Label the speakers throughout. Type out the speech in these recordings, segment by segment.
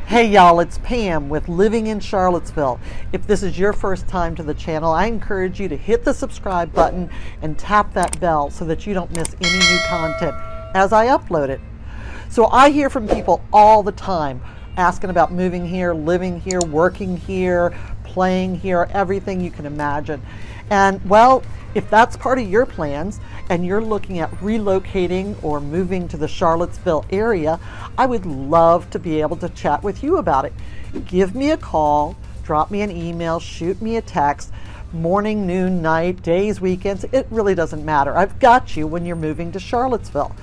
Speaker 1: Hey y'all, it's Pam with Living in Charlottesville. If this is your first time to the channel, I encourage you to hit the subscribe button and tap that bell so that you don't miss any new content as I upload it. So I hear from people all the time asking about moving here, living here, working here, playing here, everything you can imagine. And well, if that's part of your plans and you're looking at relocating or moving to the Charlottesville area, I would love to be able to chat with you about it. Give me a call, drop me an email, shoot me a text, morning, noon, night, days, weekends, it really doesn't matter. I've got you when you're moving to Charlottesville.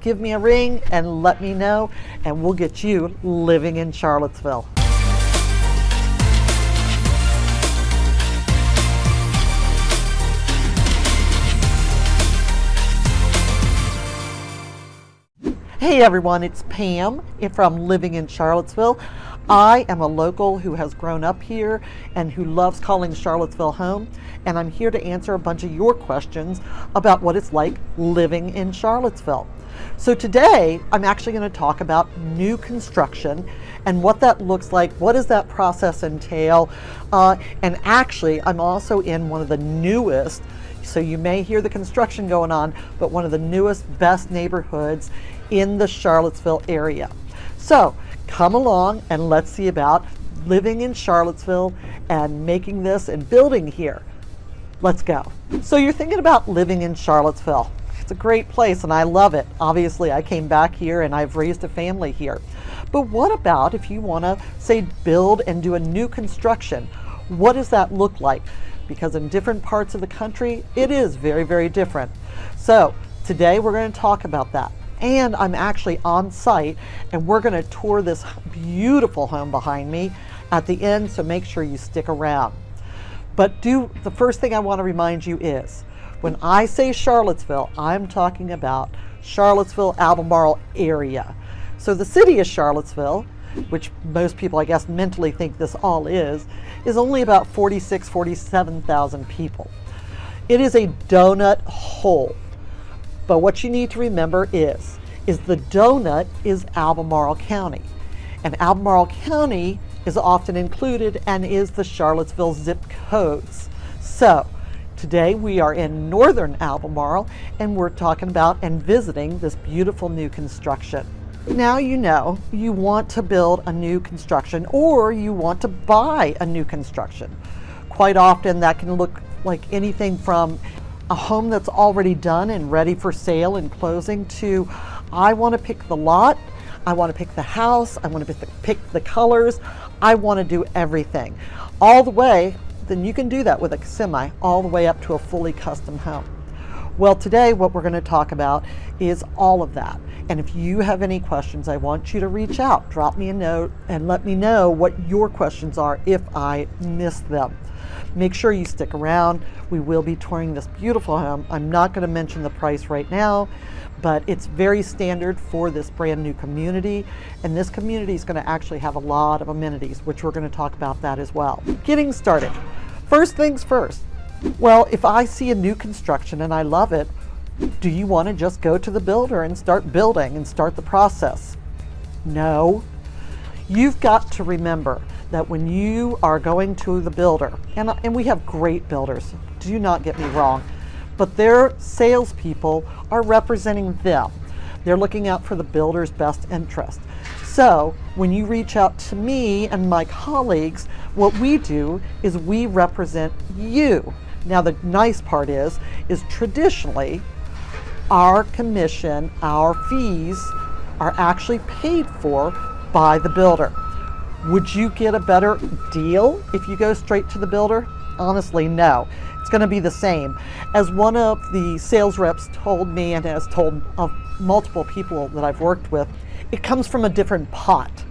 Speaker 1: Give me a ring and let me know, and we'll get you living in Charlottesville. Hey everyone, it's Pam from Living in Charlottesville. I am a local who has grown up here and who loves calling Charlottesville home, and I'm here to answer a bunch of your questions about what it's like living in Charlottesville. So today I'm actually going to talk about new construction and what that looks like, what does that process entail, and actually I'm also in one of the newest, so you may hear the construction going on, but one of the newest, best neighborhoods in the Charlottesville area. So come along and let's see about living in Charlottesville and making this and building here. Let's go. So you're thinking about living in Charlottesville. It's a great place and I love it. Obviously I came back here and I've raised a family here. But what about if you want to, say, build and do a new construction? What does that look like? Because in different parts of the country, it is very, very different. So today we're going to talk about that. And I'm actually on site and we're going to tour this beautiful home behind me at the end, so make sure you stick around. But the first thing I want to remind you is, when I say Charlottesville, I'm talking about Charlottesville, Albemarle area. So the city of Charlottesville, which most people I guess mentally think this all is only about 47,000 people. It is a donut hole. But what you need to remember is the donut is Albemarle County. And Albemarle County is often included and is the Charlottesville zip codes. So today we are in northern Albemarle and we're talking about and visiting this beautiful new construction. Now you know you want to build a new construction or you want to buy a new construction. Quite often that can look like anything from a home that's already done and ready for sale and closing to I want to pick the lot, I want to pick the house, I want to pick the colors, I want to do everything. All the way, then you can do that with a semi, all the way up to a fully custom home. Well, today what we're going to talk about is all of that. And if you have any questions, I want you to reach out, drop me a note and let me know what your questions are if I miss them. Make sure you stick around. We will be touring this beautiful home. I'm not going to mention the price right now, but it's very standard for this brand new community. And this community is going to actually have a lot of amenities, which we're going to talk about that as well. Getting started. First things first. Well, if I see a new construction and I love it, do you want to just go to the builder and start building and start the process? No. You've got to remember that when you are going to the builder, and we have great builders, do not get me wrong, but their salespeople are representing them. They're looking out for the builder's best interest. So when you reach out to me and my colleagues, what we do is we represent you. Now the nice part is traditionally our commission, our fees are actually paid for by the builder. Would you get a better deal if you go straight to the builder? Honestly, no. It's going to be the same. As one of the sales reps told me and has told multiple people that I've worked with, it comes from a different pot.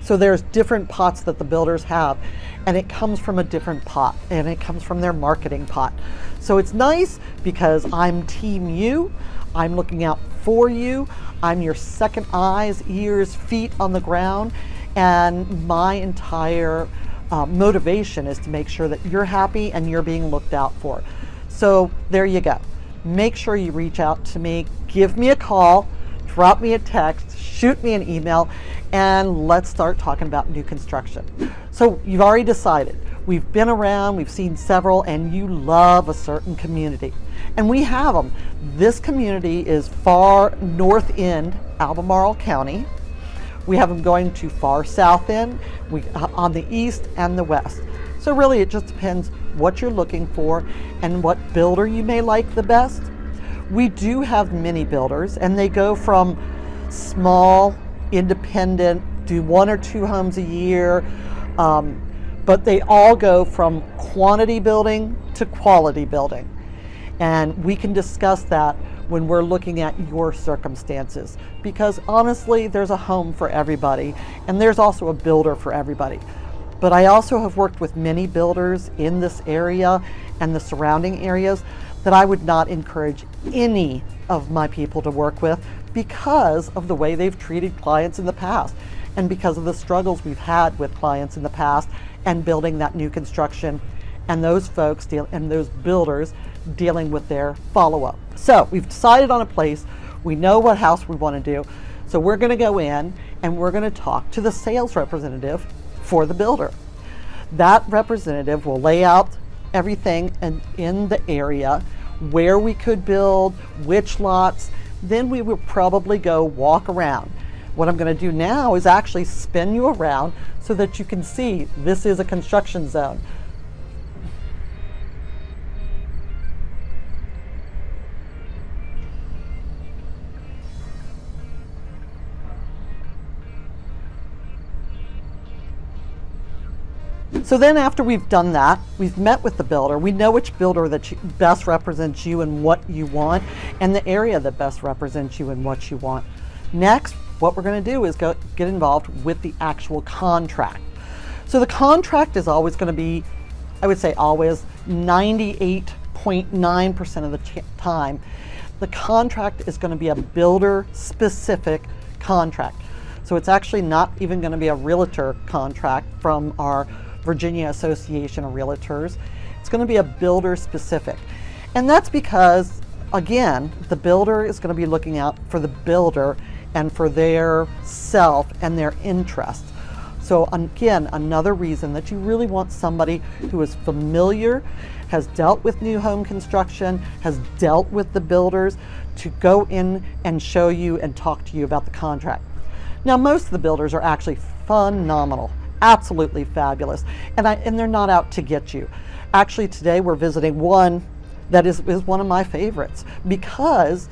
Speaker 1: So there's different pots that the builders have, and it comes from a different pot, and it comes from their marketing pot. So it's nice because I'm team you. I'm looking out for you. I'm your second eyes, ears, feet on the ground. And my entire motivation is to make sure that you're happy and you're being looked out for. So there you go. Make sure you reach out to me, give me a call, drop me a text, shoot me an email and let's start talking about new construction. So you've already decided. We've been around, we've seen several, and you love a certain community. And we have them. This community is far north end, Albemarle County. We have them going to far south end, on the east and the west. So really it just depends what you're looking for and what builder you may like the best. We do have mini builders, and they go from small, independent, do 1 or 2 homes a year, but they all go from quantity building to quality building. And we can discuss that when we're looking at your circumstances, because honestly, there's a home for everybody, and there's also a builder for everybody. But I also have worked with many builders in this area and the surrounding areas that I would not encourage any of my people to work with because of the way they've treated clients in the past, and because of the struggles we've had with clients in the past and building that new construction, and those folks and those builders dealing with their follow-up. So we've decided on a place, we know what house we want to do, so we're going to go in and we're going to talk to the sales representative for the builder. That representative will lay out everything in the area, where we could build, which lots. Then we will probably go walk around. What I'm going to do now is actually spin you around so that you can see this is a construction zone. So then after we've done that, we've met with the builder, we know which builder that best represents you and what you want, and the area that best represents you and what you want. Next, what we're going to do is get involved with the actual contract. So the contract is always going to be, I would say always, 98.9% of the time, the contract is going to be a builder-specific contract. So it's actually not even going to be a realtor contract from our Virginia Association of Realtors. It's going to be a builder specific. And that's because, again, the builder is going to be looking out for the builder and for their self and their interest. So again, another reason that you really want somebody who is familiar, has dealt with new home construction, has dealt with the builders, to go in and show you and talk to you about the contract. Now, most of the builders are actually phenomenal, absolutely fabulous, and they're not out to get you. Actually, today we're visiting one that is one of my favorites because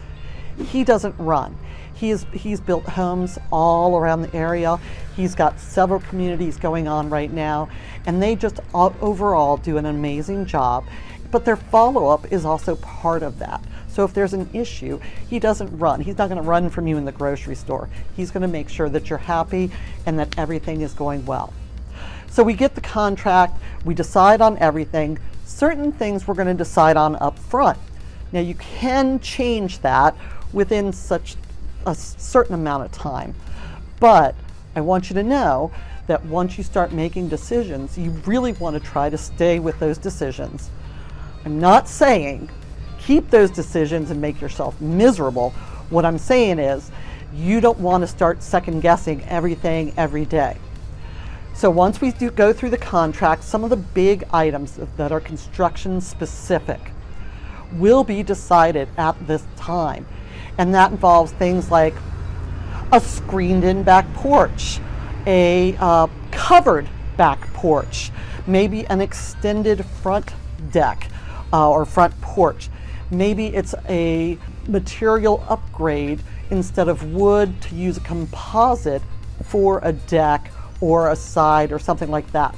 Speaker 1: he doesn't run. He's built homes all around the area. He's got several communities going on right now, and they just overall do an amazing job. But their follow-up is also part of that. So if there's an issue, he doesn't run. He's not going to run from you in the grocery store. He's going to make sure that you're happy and that everything is going well. So we get the contract, we decide on everything. Certain things we're going to decide on up front. Now you can change that within such a certain amount of time, but I want you to know that once you start making decisions, you really want to try to stay with those decisions. I'm not saying keep those decisions and make yourself miserable. What I'm saying is you don't want to start second guessing everything every day. So once we go through the contract, some of the big items that are construction specific will be decided at this time. And that involves things like a screened-in back porch, a covered back porch, maybe an extended front deck or front porch. Maybe it's a material upgrade, instead of wood to use a composite for a deck or a side or something like that.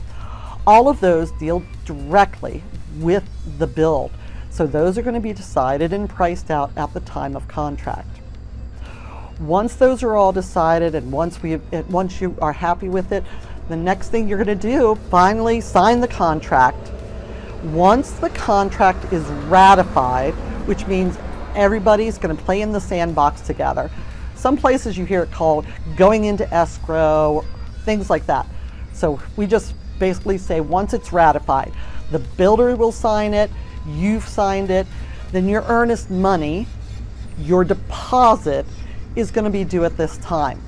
Speaker 1: All of those deal directly with the build. So those are going to be decided and priced out at the time of contract. Once those are all decided and once you are happy with it, the next thing you're going to do, finally sign the contract. Once the contract is ratified, which means everybody's going to play in the sandbox together. Some places you hear it called going into escrow, things like that. So we just basically say once it's ratified, the builder will sign it, you've signed it, then your earnest money, your deposit, is going to be due at this time.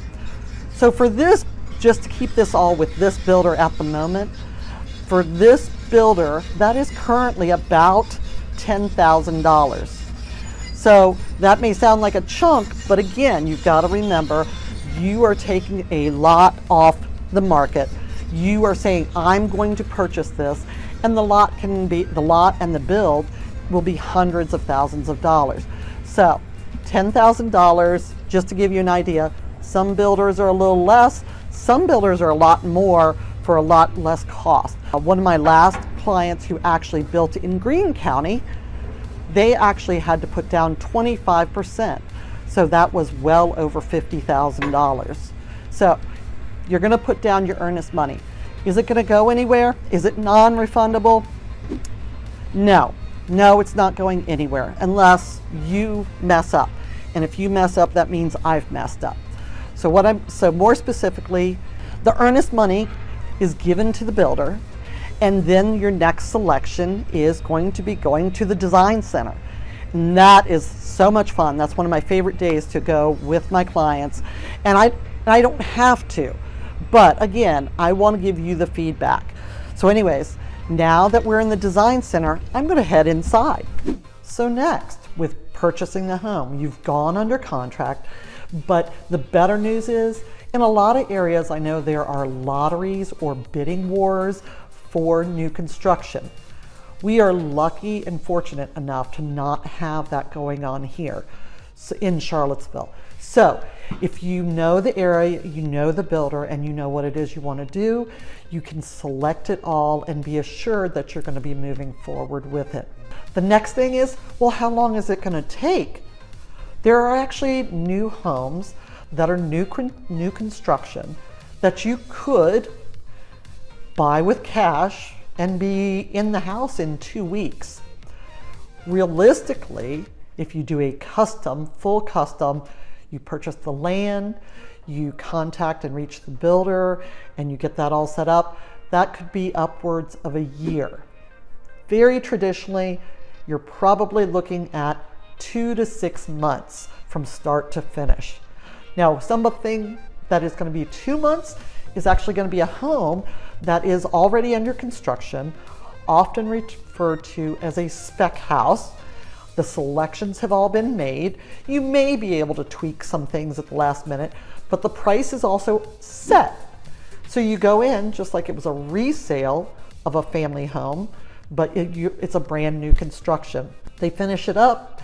Speaker 1: So for this, just to keep this all with this builder at the moment, for this builder, that is currently about $10,000. So that may sound like a chunk, but again, you've got to remember, you are taking a lot off the market. You are saying, I'm going to purchase this, and the lot and the build will be hundreds of thousands of dollars. So $10,000, just to give you an idea. Some builders are a little less, some builders are a lot more for a lot less cost. One of my last clients who actually built in Greene County, they actually had to put down 25%. So that was well over $50,000. So you're gonna put down your earnest money. Is it gonna go anywhere? Is it non-refundable? No, it's not going anywhere unless you mess up. And if you mess up, that means I've messed up. So more specifically, the earnest money is given to the builder, and then your next selection is going to be going to the design center. And that is so much fun. That's one of my favorite days to go with my clients. And I don't have to, but again, I want to give you the feedback. So anyways, now that we're in the design center, I'm going to head inside. So next, with purchasing the home, you've gone under contract, but the better news is, in a lot of areas, I know there are lotteries or bidding wars for new construction. We are lucky and fortunate enough to not have that going on here in Charlottesville. So if you know the area, you know the builder, and you know what it is you want to do, you can select it all and be assured that you're going to be moving forward with it. The next thing is, well, how long is it going to take? There are actually new homes that are new construction that you could buy with cash and be in the house in 2 weeks. Realistically, if you do a full custom, you purchase the land, you contact and reach the builder, and you get that all set up, that could be upwards of a year. Very traditionally, you're probably looking at 2 to 6 months from start to finish. Now, something that is going to be 2 months is actually going to be a home that is already under construction, often referred to as a spec house. The selections have all been made. You may be able to tweak some things at the last minute, but the price is also set. So you go in just like it was a resale of a family home, but it's a brand new construction. They finish it up.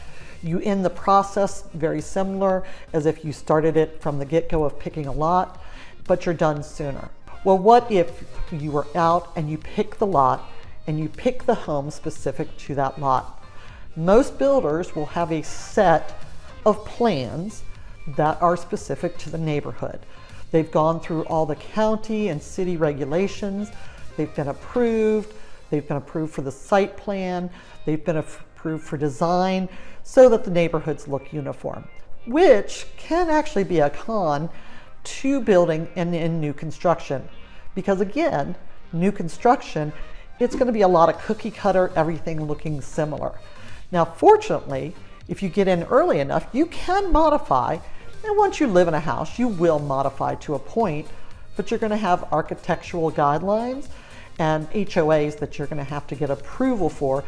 Speaker 1: You end the process very similar as if you started it from the get-go of picking a lot, but you're done sooner. Well, what if you were out and you pick the lot and you pick the home specific to that lot? Most builders will have a set of plans that are specific to the neighborhood. They've gone through all the county and city regulations. They've been approved. They've been approved for the site plan. They've been approved for design so that the neighborhoods look uniform, which can actually be a con to building and in new construction. Because again, new construction, it's going to be a lot of cookie cutter, everything looking similar. Now, fortunately, if you get in early enough, you can modify. And once you live in a house, you will modify to a point, but you're going to have architectural guidelines and HOAs that you're going to have to get approval for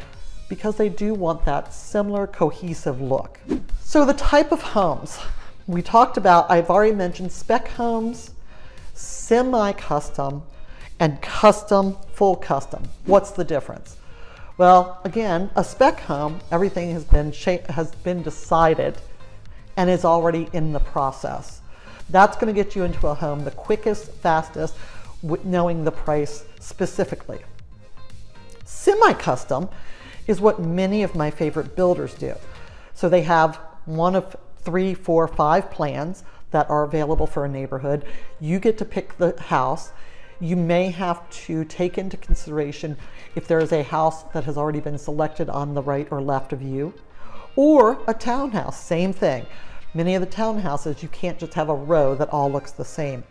Speaker 1: because they do want that similar cohesive look. So the type of homes we talked about, I've already mentioned spec homes, semi-custom, and custom, full custom. What's the difference? Well, again, a spec home, everything has been decided and is already in the process. That's going to get you into a home the quickest, fastest, knowing the price specifically. Semi-custom is what many of my favorite builders do. So they have one of 3, 4, 5 plans that are available for a neighborhood. You get to pick the house. You may have to take into consideration if there is a house that has already been selected on the right or left of you, or a townhouse, same thing. Many of the townhouses, you can't just have a row that all looks the same,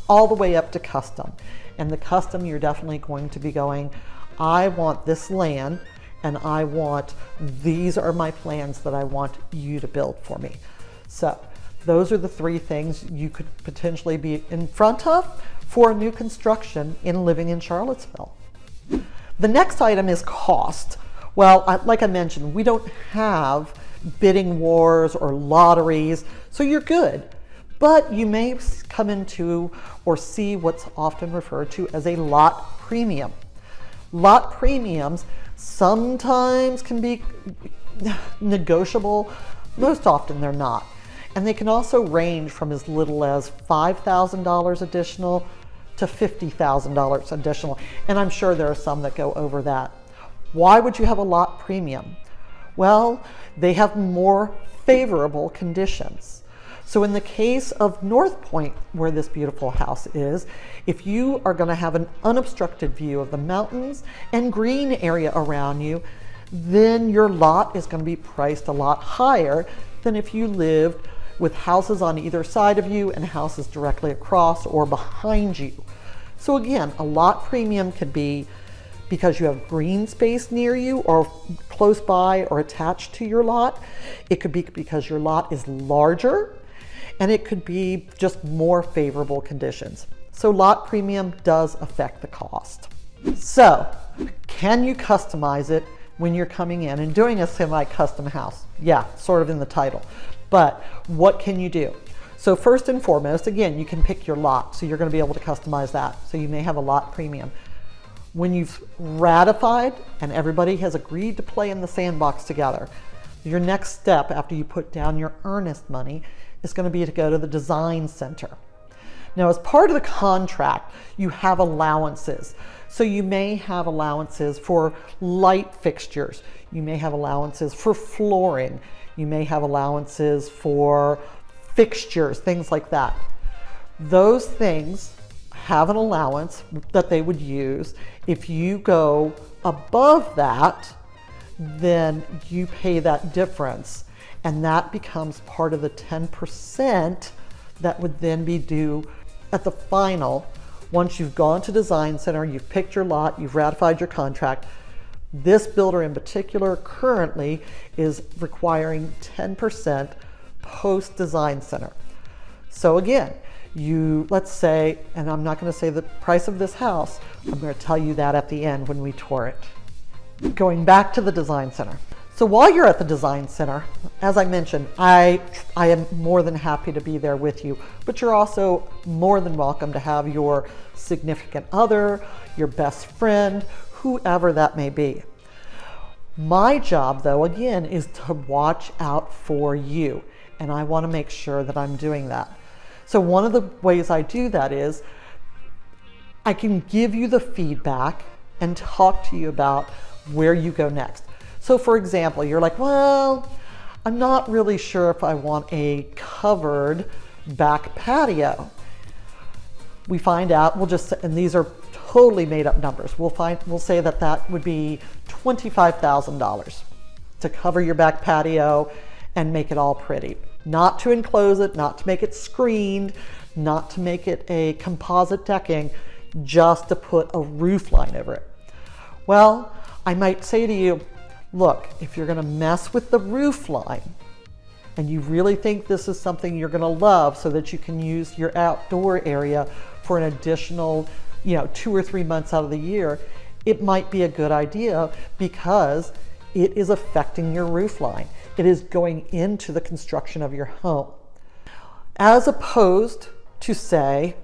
Speaker 1: all the way up to custom. And the custom, you're definitely going to be going, I want this land, and these are my plans that I want you to build for me. So Those are the three things you could potentially be in front of for a new construction in living in Charlottesville. The next item is cost. Well, like I mentioned, we don't have bidding wars or lotteries, so you're good. But you may come into or see what's often referred to as a lot premium. Lot premiums sometimes can be negotiable, most often they're not. And they can also range from as little as $5,000 additional to $50,000 additional. And I'm sure there are some that go over that. Why would you have a lot premium? Well, they have more favorable conditions. So in the case of North Point, where this beautiful house is, if you are going to have an unobstructed view of the mountains and green area around you, then your lot is going to be priced a lot higher than if you lived with houses on either side of you and houses directly across or behind you. So again, a lot premium could be because you have green space near you or close by or attached to your lot. It could be because your lot is larger, and it could be just more favorable conditions. So lot premium does affect the cost. So can you customize it when you're coming in and doing a semi-custom house? Yeah, sort of in the title. But what can you do? So first and foremost, again, you can pick your lot. So you're going to be able to customize that. So you may have a lot premium. When you've ratified and everybody has agreed to play in the sandbox together, your next step after you put down your earnest money is going to be to go to the design center. Now, as part of the contract, you have allowances. So you may have allowances for light fixtures. You may have allowances for flooring. You may have allowances for fixtures, things like that. Those things have an allowance that they would use. If you go above that, then you pay that difference, and that becomes part of the 10% that would then be due at the final. Once you've gone to design center, you've picked your lot, you've ratified your contract. This builder in particular currently is requiring 10% post design center. So again, let's say, and I'm not going to say the price of this house, I'm going to tell you that at the end when we tour it. Going back to the design center. So while you're at the design center, as I mentioned, I am more than happy to be there with you, but you're also more than welcome to have your significant other, your best friend, whoever that may be. My job, though, again, is to watch out for you, and I want to make sure that I'm doing that. So one of the ways I do that is I can give you the feedback and talk to you about where you go next. So for example, you're like, well, I'm not really sure if I want a covered back patio. We find out, and these are totally made up numbers. We'll say that would be $25,000 to cover your back patio and make it all pretty. Not to enclose it, not to make it screened, not to make it a composite decking, just to put a roof line over it. Well, I might say to you, look, if you're gonna mess with the roof line and you really think this is something you're gonna love so that you can use your outdoor area for an additional 2 or 3 months out of the year, it might be a good idea because it is affecting your roof line. It is going into the construction of your home. As opposed to say,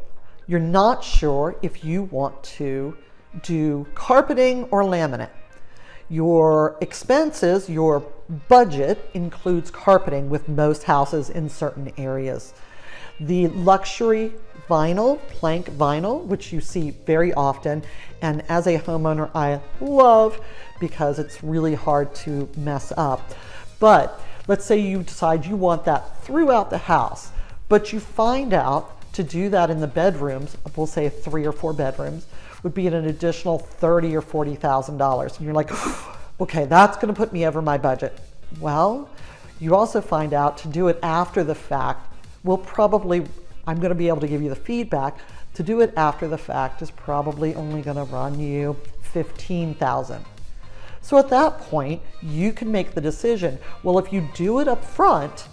Speaker 1: you're not sure if you want to do carpeting or laminate. Your expenses, your budget includes carpeting with most houses in certain areas. The luxury vinyl, plank vinyl, which you see very often, and as a homeowner I love because it's really hard to mess up. But let's say you decide you want that throughout the house, but you find out to do that in the bedrooms, we'll say 3 or 4 bedrooms, would be an additional $30,000 or $40,000. And you're like, okay, that's going to put me over my budget. Well, you also find out to do it after the fact, I'm going to be able to give you the feedback, to do it after the fact is probably only going to run you $15,000. So at that point, you can make the decision, well, if you do it up front,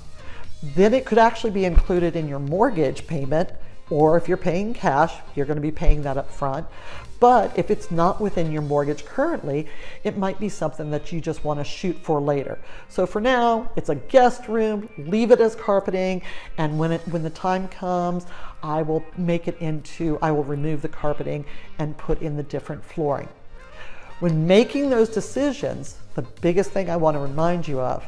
Speaker 1: then it could actually be included in your mortgage payment, or if you're paying cash, you're going to be paying that up front. But if it's not within your mortgage currently, it might be something that you just want to shoot for later. So for now, it's a guest room, leave it as carpeting, and when the time comes, I will remove the carpeting and put in the different flooring. When making those decisions, the biggest thing I want to remind you of,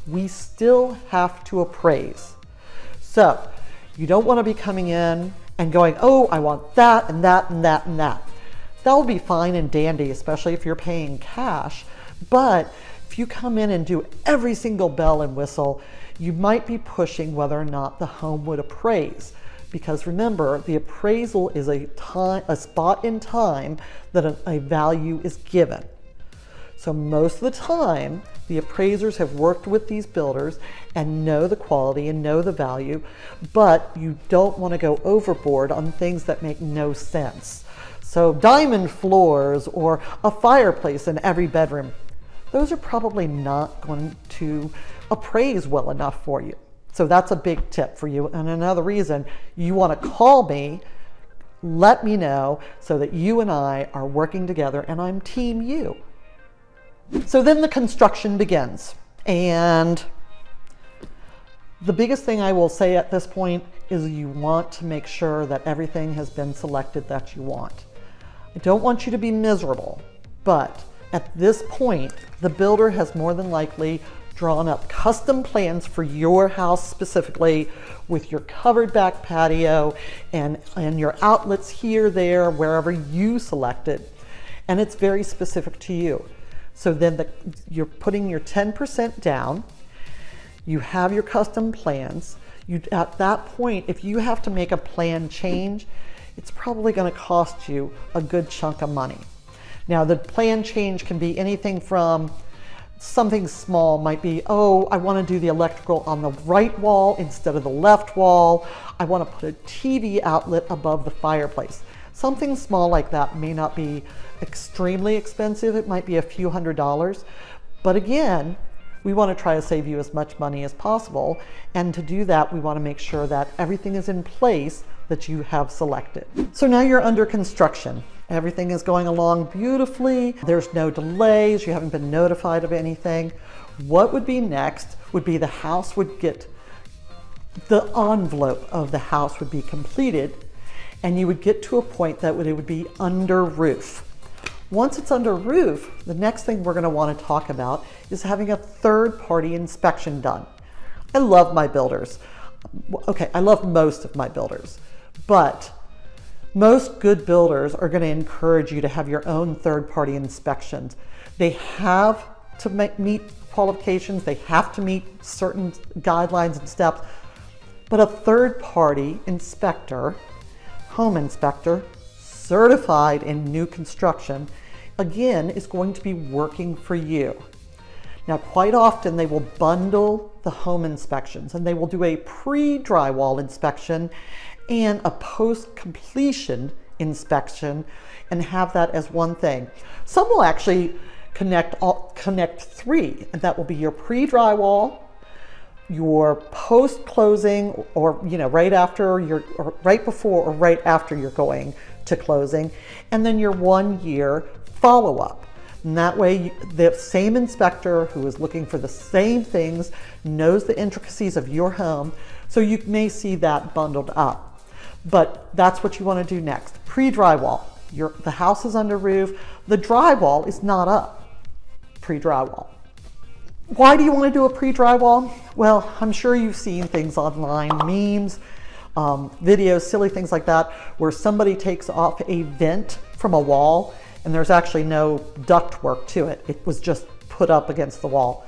Speaker 1: we still have to appraise. So you don't want to be coming in and going, oh, I want that and that and that and that. That'll be fine and dandy, especially if you're paying cash. But if you come in and do every single bell and whistle, you might be pushing whether or not the home would appraise. Because remember, the appraisal is a spot in time that a value is given. So most of the time, the appraisers have worked with these builders and know the quality and know the value, but you don't want to go overboard on things that make no sense. So diamond floors or a fireplace in every bedroom, those are probably not going to appraise well enough for you. So that's a big tip for you. And another reason you want to call me, let me know so that you and I are working together and I'm team you. So then the construction begins. And the biggest thing I will say at this point is you want to make sure that everything has been selected that you want. I don't want you to be miserable, but at this point, the builder has more than likely drawn up custom plans for your house specifically with your covered back patio and your outlets here, there, wherever you selected. And it's very specific to you. So then you're putting your 10% down, you have your custom plans. At that point, if you have to make a plan change, it's probably going to cost you a good chunk of money. Now the plan change can be anything from something small, might be, oh, I want to do the electrical on the right wall instead of the left wall. I want to put a TV outlet above the fireplace. Something small like that may not be extremely expensive. It might be a few $100s. But again, we want to try to save you as much money as possible. And to do that, we want to make sure that everything is in place that you have selected. So now you're under construction. Everything is going along beautifully. There's no delays. You haven't been notified of anything. What would be next would be the house would get, the envelope of the house would be completed, and you would get to a point that it would be under roof. Once it's under roof, the next thing we're going to want to talk about is having a third-party inspection done. I love my builders. Okay, I love most of my builders, but most good builders are going to encourage you to have your own third-party inspections. They have to meet qualifications, they have to meet certain guidelines and steps, but a third-party inspector, home inspector, certified in new construction, again, is going to be working for you. Now, quite often they will bundle the home inspections and they will do a pre-drywall inspection and a post-completion inspection and have that as one thing. Some will actually connect three, and that will be your pre-drywall, your post-closing, or right before or right after you're going to closing, and then your 1 year follow-up. And that way, the same inspector who is looking for the same things knows the intricacies of your home, so you may see that bundled up. But that's what you want to do next. Pre-drywall. The house is under roof. The drywall is not up. Pre-drywall. Why do you want to do a pre-drywall? Well, I'm sure you've seen things online, memes, videos, silly things like that, where somebody takes off a vent from a wall and there's actually no duct work to it. It was just put up against the wall.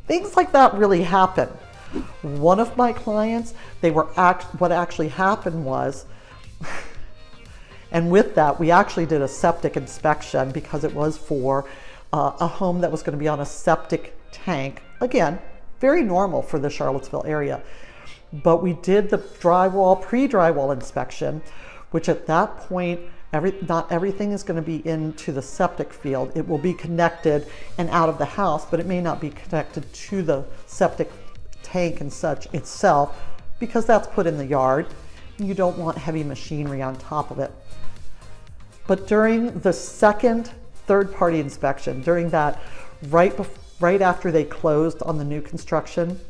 Speaker 1: Things like that really happen. One of my clients, what actually happened was, and with that, we actually did a septic inspection because it was for a home that was going to be on a septic tank. Again, very normal for the Charlottesville area. But we did the pre-drywall inspection, which at that point, not everything is going to be into the septic field. It will be connected and out of the house, but it may not be connected to the septic tank and such itself, because that's put in the yard. You don't want heavy machinery on top of it. But during the second third-party inspection, during that right after they closed on the new construction,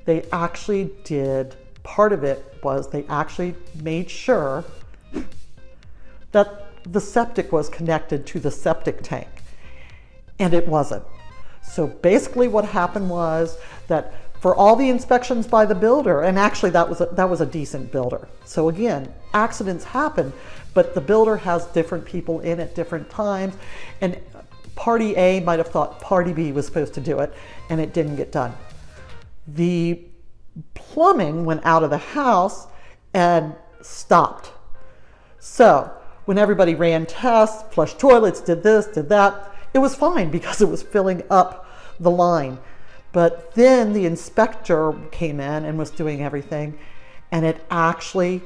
Speaker 1: they actually did, part of it was they actually made sure that the septic was connected to the septic tank, and it wasn't. So basically what happened was that for all the inspections by the builder, and actually that was a decent builder. So again, accidents happen, but the builder has different people in at different times, and party A might have thought party B was supposed to do it, and it didn't get done. The plumbing went out of the house and stopped. So when everybody ran tests, flushed toilets, did this, did that, it was fine because it was filling up the line. But then the inspector came in and was doing everything, and it actually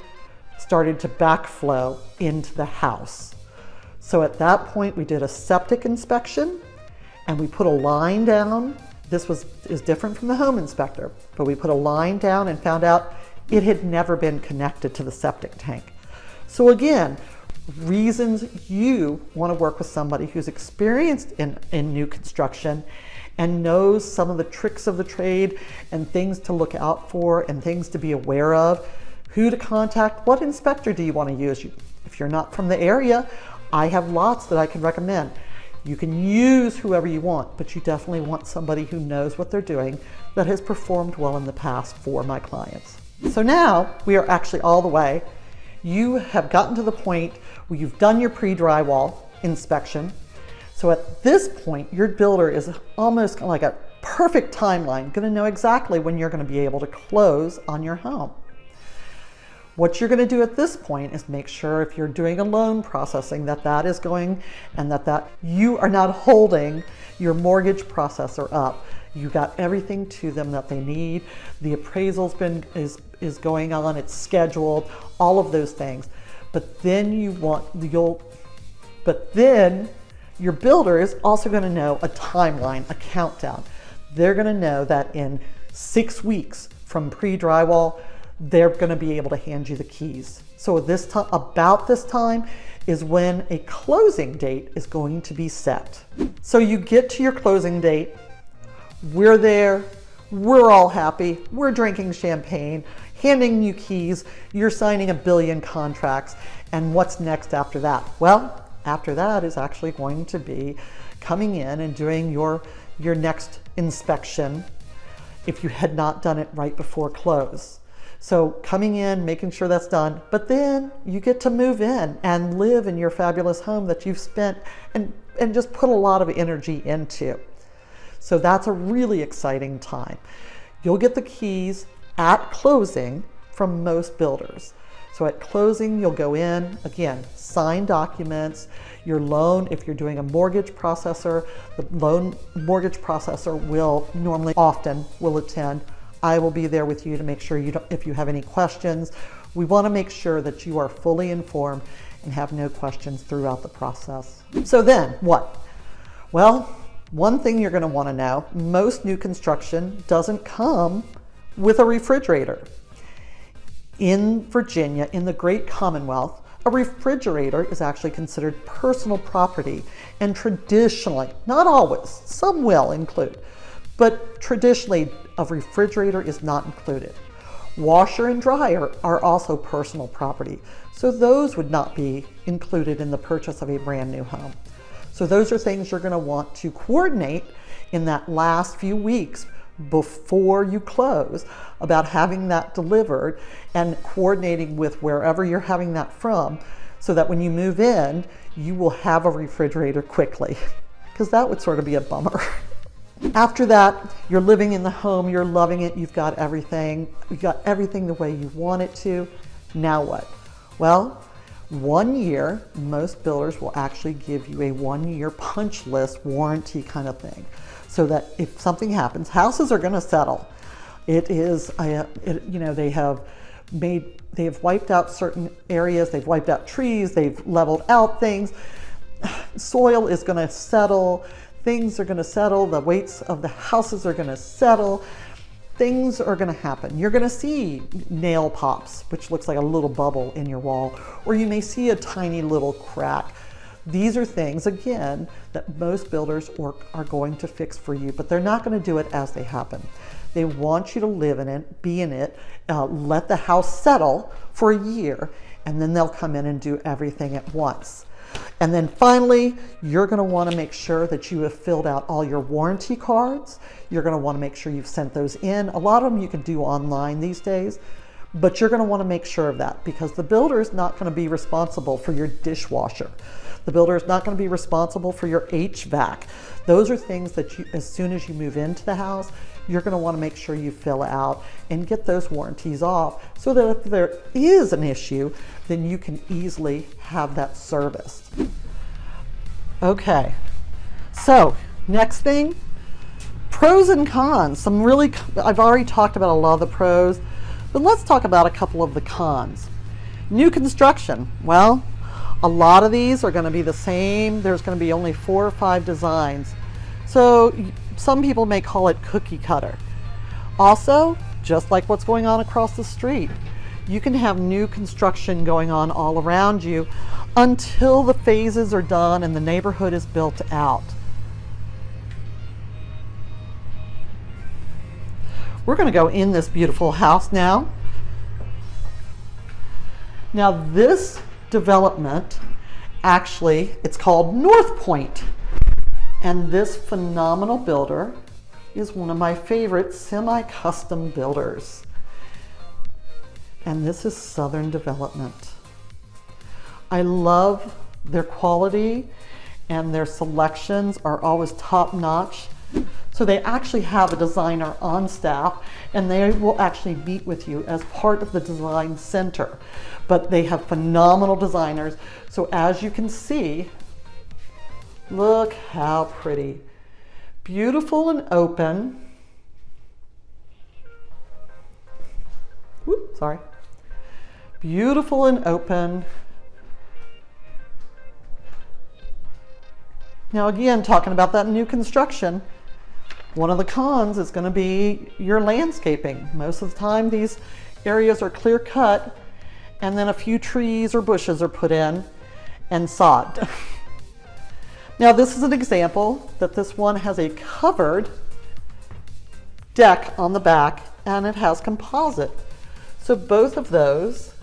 Speaker 1: started to backflow into the house. So at that point, we did a septic inspection, and we put a line down. This is different from the home inspector, but we put a line down and found out it had never been connected to the septic tank. So again, reasons you want to work with somebody who's experienced in new construction and knows some of the tricks of the trade and things to look out for and things to be aware of, who to contact, what inspector do you want to use. If you're not from the area, I have lots that I can recommend. You can use whoever you want, but you definitely want somebody who knows what they're doing, that has performed well in the past for my clients. So now we are actually all the way. You have gotten to the point where you've done your pre-drywall inspection. So at this point, your builder is almost like a perfect timeline, going to know exactly when you're going to be able to close on your home. What you're going to do at this point is make sure, if you're doing a loan processing, that is going, and that you are not holding your mortgage processor up. You got everything to them that they need. The appraisal's is going on, it's scheduled, all of those things. But then your builder is also going to know a timeline, a countdown. They're going to know that in 6 weeks from pre-drywall, they're going to be able to hand you the keys. So about this time is when a closing date is going to be set. So you get to your closing date, we're there, we're all happy, we're drinking champagne, handing you keys, you're signing a billion contracts, and what's next after that? Well, after that is actually going to be coming in and doing your next inspection if you had not done it right before close. So coming in, making sure that's done, but then you get to move in and live in your fabulous home that you've spent and just put a lot of energy into. So that's a really exciting time. You'll get the keys at closing from most builders. So at closing, you'll go in, again, sign documents, your loan, if you're doing a mortgage processor, the loan mortgage processor often will attend. I will be there with you to make sure if you have any questions. We want to make sure that you are fully informed and have no questions throughout the process. So then what? Well, one thing you're going to want to know, most new construction doesn't come with a refrigerator. In Virginia, in the Great Commonwealth, a refrigerator is actually considered personal property, and traditionally, not always, some will include, but traditionally a refrigerator is not included. Washer and dryer are also personal property, so those would not be included in the purchase of a brand new home. So those are things you're going to want to coordinate in that last few weeks before you close about having that delivered and coordinating with wherever you're having that from, so that when you move in, you will have a refrigerator quickly, because that would sort of be a bummer. After that, you're living in the home, you're loving it, you've got everything the way you want it to. Now what? Well, 1 year, most builders will actually give you a 1-year punch list warranty kind of thing, so that if something happens, houses are going to settle. They have wiped out certain areas, they've wiped out trees, they've leveled out things. Soil is going to settle, things are going to settle, the weights of the houses are going to settle. things are going to happen. You're going to see nail pops, which looks like a little bubble in your wall, or you may see a tiny little crack. These are things, again, that most builders are going to fix for you, but they're not going to do it as they happen. They want you to live in it, be in it, let the house settle for a year, and then they'll come in and do everything at once. And then finally, you're going to want to make sure that you have filled out all your warranty cards. You're going to want to make sure you've sent those in. A lot of them you can do online these days, but you're going to want to make sure of that, because the builder is not going to be responsible for your dishwasher. The builder is not going to be responsible for your HVAC. Those are things that as soon as you move into the house, you're going to want to make sure you fill out and get those warranties off, so that if there is an issue, then you can easily have that serviced. Okay, so next thing, pros and cons. I've already talked about a lot of the pros, but let's talk about a couple of the cons. New construction. Well, a lot of these are going to be the same. There's going to be only 4 or 5 designs. So some people may call it cookie cutter. Also, just like what's going on across the street, you can have new construction going on all around you until the phases are done and the neighborhood is built out. We're going to go in this beautiful house now. Now this development, actually, it's called North Point. And this phenomenal builder is one of my favorite semi-custom builders. And this is Southern Development. I love their quality, and their selections are always top-notch. So they actually have a designer on staff, and they will actually meet with you as part of the design center. But they have phenomenal designers. So as you can see, look how pretty. Beautiful and open. Whoop, sorry. Beautiful and open. Now again, talking about that new construction, one of the cons is going to be your landscaping. Most of the time these areas are clear cut, and then a few trees or bushes are put in and sod. Now this is an example that this one has a covered deck on the back, and it has composite. So both of those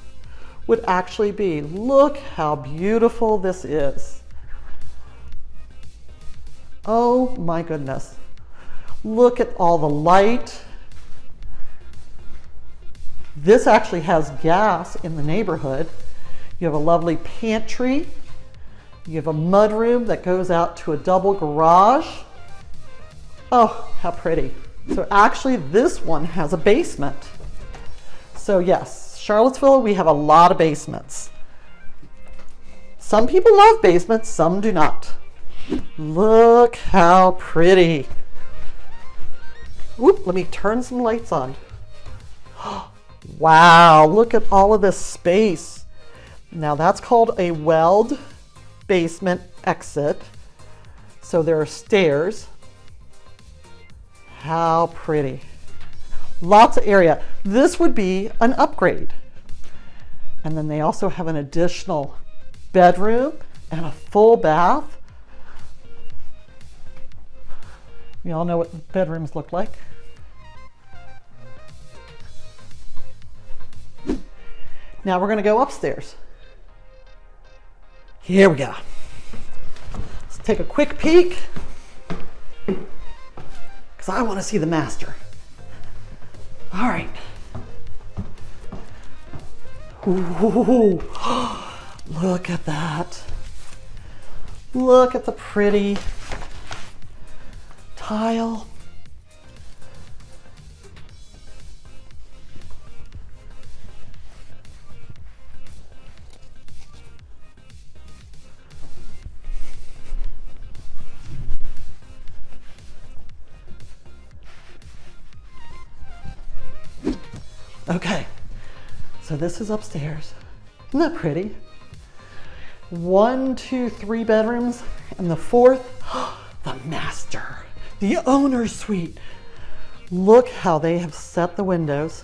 Speaker 1: would actually be, look how beautiful this is. Oh my goodness. Look at all the light. This actually has gas in the neighborhood. You have a lovely pantry. You have a mudroom that goes out to a double garage. Oh, how pretty. So actually this one has a basement. So yes, Charlottesville, we have a lot of basements. Some people love basements, some do not. Look how pretty. Whoop, let me turn some lights on. Wow, look at all of this space. Now that's called a weld basement exit. So there are stairs. How pretty. Lots of area. This would be an upgrade. And then they also have an additional bedroom and a full bath. We all know what bedrooms look like. Now we're going to go upstairs. Here we go. Let's take a quick peek, because I want to see the master. All right. Ooh, look at that. Look at the pretty tile. Okay, so this is upstairs. Isn't that pretty? 1, 2, 3 bedrooms, and the fourth, the master, the owner's suite. Look how they have set the windows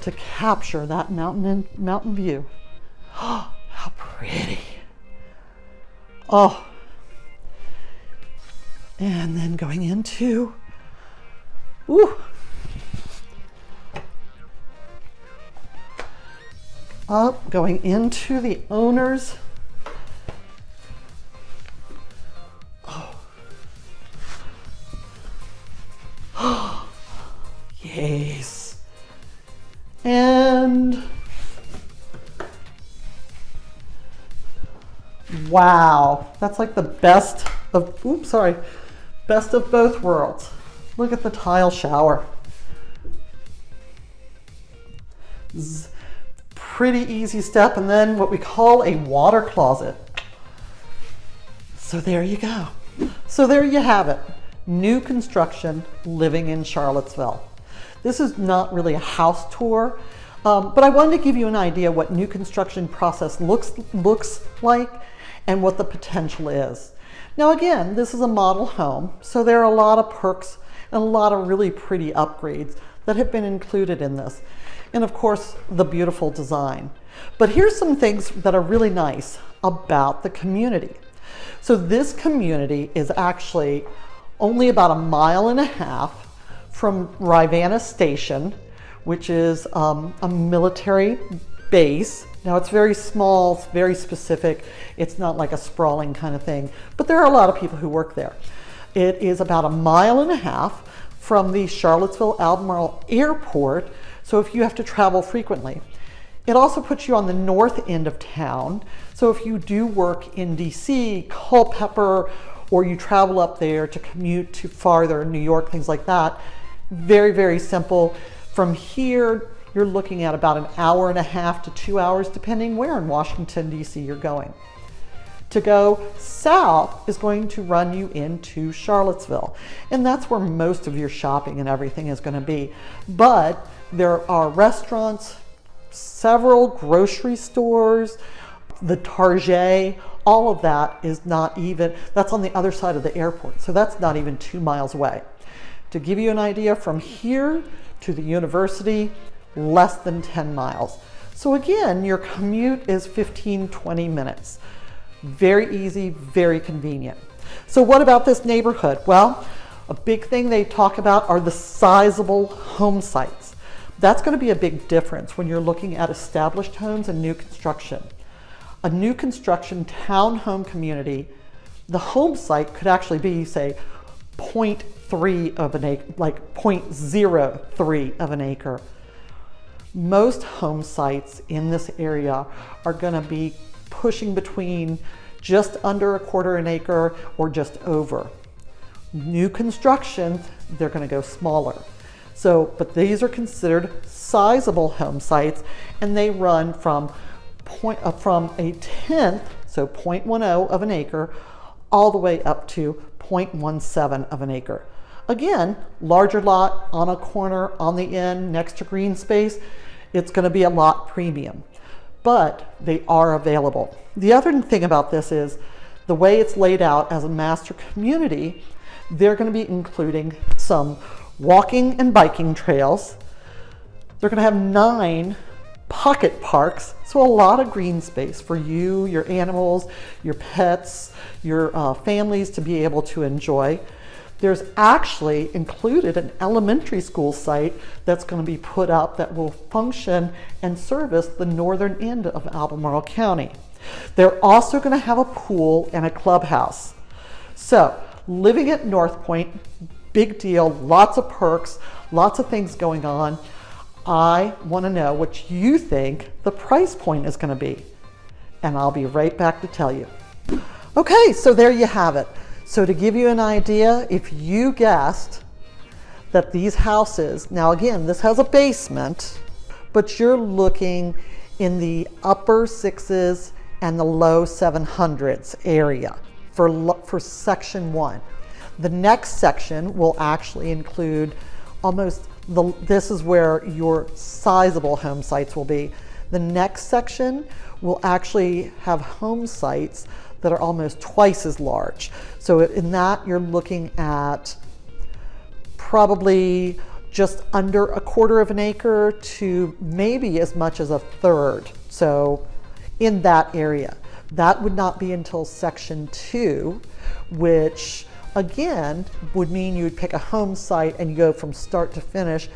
Speaker 1: to capture that mountain view. Oh, how pretty. Oh. And then going into, ooh, up, going into the owner's. Oh. Yes. And wow, that's like the best of, best of both worlds. Look at the tile shower. Pretty easy step, and then what we call a water closet. So there you go. So there you have it. New construction living in Charlottesville. This is not really a house tour, but I wanted to give you an idea what new construction process looks like and what the potential is. Now again, this is a model home, so there are a lot of perks and a lot of really pretty upgrades that have been included in this. And of course, the beautiful design. But here's some things that are really nice about the community. So this community is actually only about 1.5 miles from Rivanna Station, which is a military base. Now it's very small, it's very specific. It's not like a sprawling kind of thing, but there are a lot of people who work there. It is about 1.5 miles from the Charlottesville Albemarle Airport, so if you have to travel frequently. It also puts you on the north end of town, so if you do work in DC, Culpeper, or you travel up there to commute to farther, New York, things like that, very, very simple. From here, you're looking at about 1.5 hours to 2 hours, depending where in Washington, DC you're going. To go south is going to run you into Charlottesville, and that's where most of your shopping and everything is going to be. But there are restaurants, several grocery stores, the Target, all of that is not even, that's on the other side of the airport, so that's not even 2 miles away. To give you an idea, from here to the university, less than 10 miles. So again, your commute is 15-20 minutes. Very easy, very convenient. So what about this neighborhood? Well, a big thing they talk about are the sizable home sites. That's going to be a big difference when you're looking at established homes and new construction. A new construction townhome community, the home site could actually be, say, 0.3 of an acre, like 0.03 of an acre. Most home sites in this area are going to be pushing between just under 1/4 acre or just over. New construction, they're going to go smaller. So, but these are considered sizable home sites, and they run from a tenth, so 0.10 of an acre, all the way up to 0.17 of an acre. Again, larger lot on a corner, on the end, next to green space, it's going to be a lot premium, but they are available. The other thing about this is the way it's laid out as a master community, they're going to be including some walking and biking trails. They're going to have 9 pocket parks, so a lot of green space for you, your animals, your pets, your families to be able to enjoy. There's actually included an elementary school site that's going to be put up that will function and service the northern end of Albemarle County. They're also going to have a pool and a clubhouse. So living at North Point, big deal, lots of perks, lots of things going on. I want to know what you think the price point is going to be, and I'll be right back to tell you. Okay, so there you have it. So to give you an idea, if you guessed that these houses, now again, this has a basement, but you're looking in the upper 6s and the low 700s area for section 1. The next section will actually include this is where your sizable home sites will be. The next section will actually have home sites that are almost twice as large. So in that, you're looking at probably just under a quarter of an acre to maybe as much as a third. So in that area. That would not be until section 2, which again would mean you would pick a home site and you go from start to finish.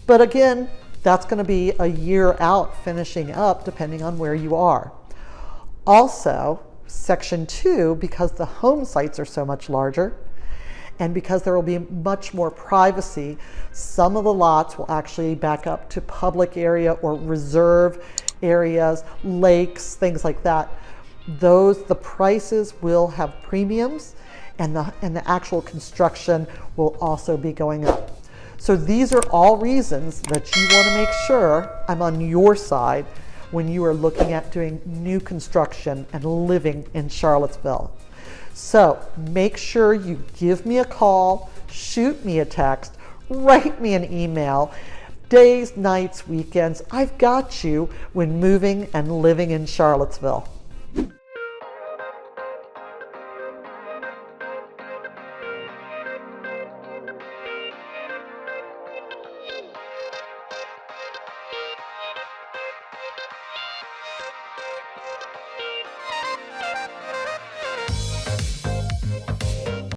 Speaker 1: But again, that's going to be a year out finishing up depending on where you are. Also, section 2, because the home sites are so much larger and because there will be much more privacy, some of the lots will actually back up to public area or reserve areas, lakes, things like that. The prices will have premiums, and the actual construction will also be going up. So these are all reasons that you want to make sure I'm on your side when you are looking at doing new construction and living in Charlottesville. So make sure you give me a call, shoot me a text, write me an email. Days, nights, weekends, I've got you when moving and living in Charlottesville.